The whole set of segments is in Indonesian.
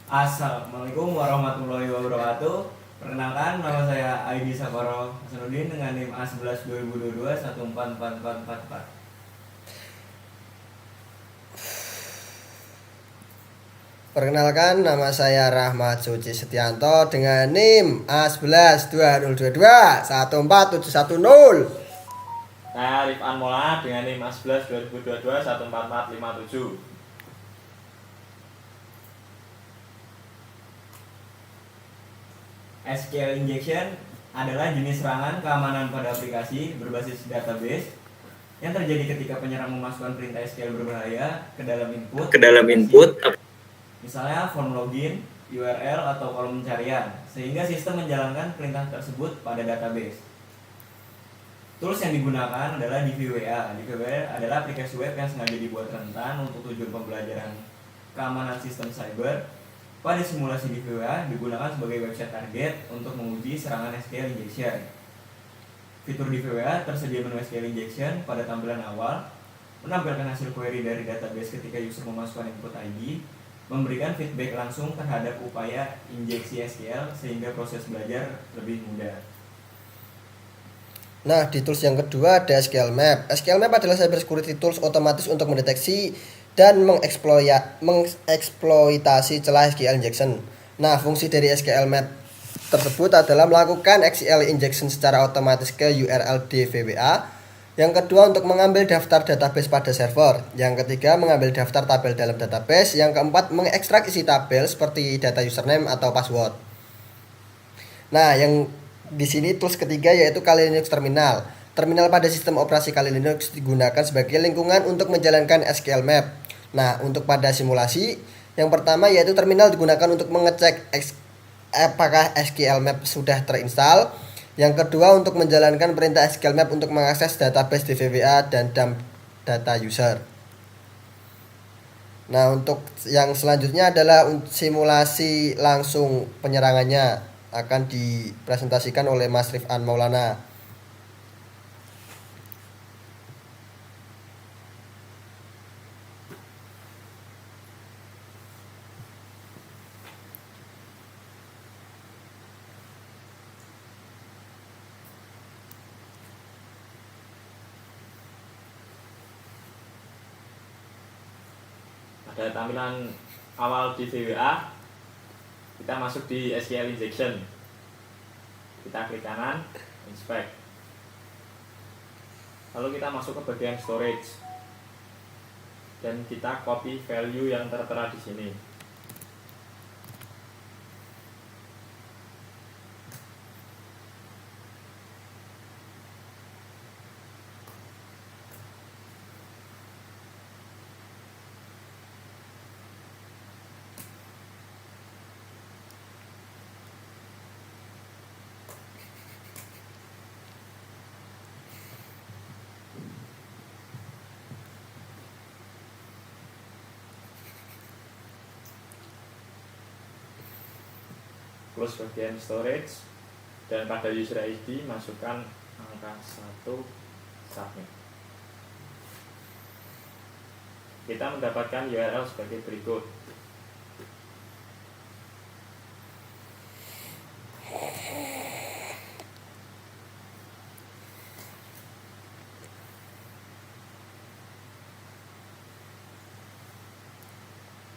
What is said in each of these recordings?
Assalamualaikum warahmatullahi wabarakatuh. Perkenalkan, nama saya Aidi Sakoro Hasanuddin dengan NIM A11 2022 144444. Perkenalkan, nama saya Rahmat Suci Setianto dengan NIM A11 2022 14710. Saya Rifan Mola dengan NIM A11 2022 144457. SQL injection adalah jenis serangan keamanan pada aplikasi berbasis database yang terjadi ketika penyerang memasukkan perintah SQL berbahaya ke dalam input. Misalnya form login, URL atau kolom pencarian, sehingga sistem menjalankan perintah tersebut pada database. Tools yang digunakan adalah DVWA. DVWA adalah aplikasi web yang sengaja dibuat rentan untuk tujuan pembelajaran keamanan sistem cyber. Pada simulasi DVWA digunakan sebagai website target untuk menguji serangan SQL injection. Fitur DVWA tersedia menu SQL injection pada tampilan awal, menampilkan hasil query dari database ketika user memasukkan input ID, memberikan feedback langsung terhadap upaya injeksi SQL sehingga proses belajar lebih mudah. Nah, di tools yang kedua ada SQL Map. SQL Map adalah cyber security tools otomatis untuk mendeteksi dan mengeksploitasi celah SQL injection. Nah, fungsi dari SQL Map tersebut adalah melakukan SQL injection secara otomatis ke URL DVWA. Yang kedua, untuk mengambil daftar database pada server. Yang ketiga, mengambil daftar tabel dalam database. Yang keempat, mengekstrak isi tabel seperti data username atau password. Nah, yang di sini tools ketiga yaitu Kali Linux Terminal. Terminal pada sistem operasi Kali Linux digunakan sebagai lingkungan untuk menjalankan SQL Map. Nah, untuk pada simulasi, yang pertama yaitu terminal digunakan untuk mengecek apakah SQL Map sudah terinstall. Yang kedua, untuk menjalankan perintah SQL Map untuk mengakses database DVWA dan dump data user. Nah, untuk yang selanjutnya adalah simulasi langsung penyerangannya akan dipresentasikan oleh Mas Rifan Maulana. Ada tampilan awal di VWA. Kita masuk di SQL injection. Kita klik kanan, inspect. Lalu kita masuk ke bagian storage. Dan kita copy value yang tertera di sini. Close bagian storage, dan pada user ID masukkan angka 1, submit. Kita mendapatkan URL sebagai berikut.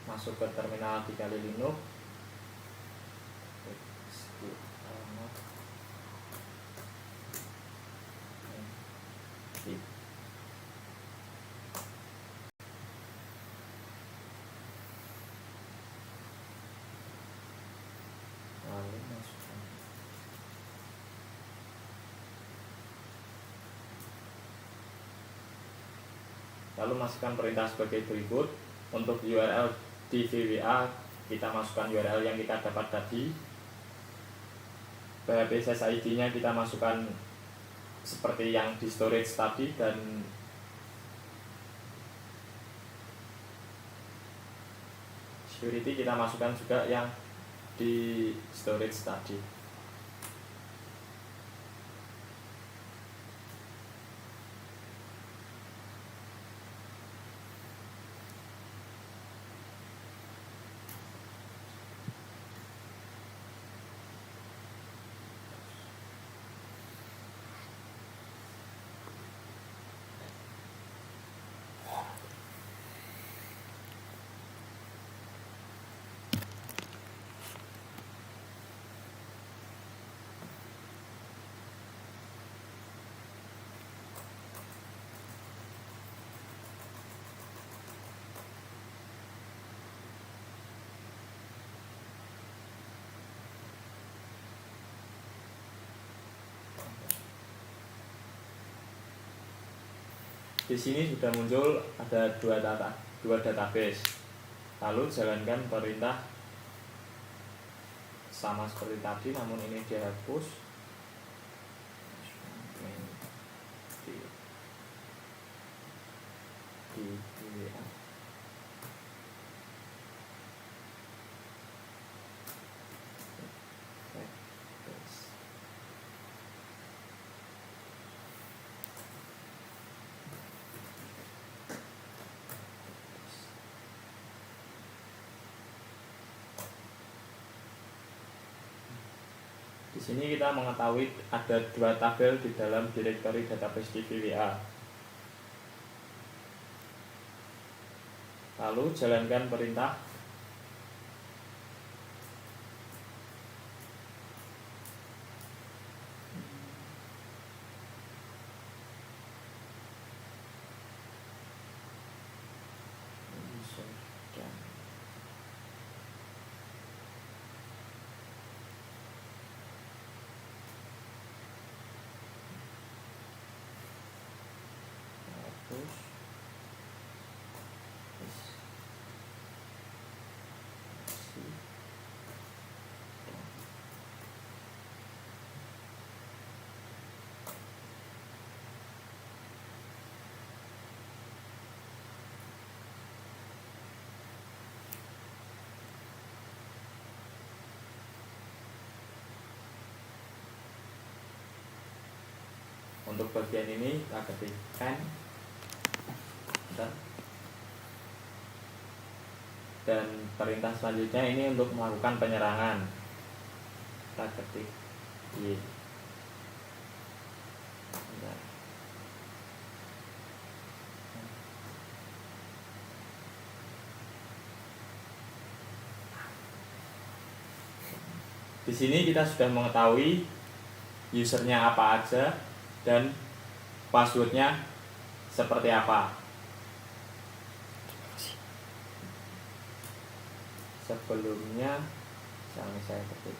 Masuk ke terminal di Kali Linux. Lalu masukkan. Lalu masukkan perintah sebagai berikut. Untuk URL di VWA, kita masukkan URL yang kita dapat tadi. PHP SSID-nya kita masukkan seperti yang di storage tadi, dan security kita masukkan juga yang di storage tadi. Di sini sudah muncul ada dua database. Lalu jalankan perintah sama seperti tadi, namun ini dihapus. Di WA. Di sini kita mengetahui ada dua tabel di dalam direktori database di VWA. Lalu jalankan perintah untuk bagian ini kita ketikkan dan perintah selanjutnya ini untuk melakukan penyerangan. Kita ketik Y. Di sini kita sudah mengetahui usernya apa aja dan passwordnya seperti apa. Sebelumnya, saya ketik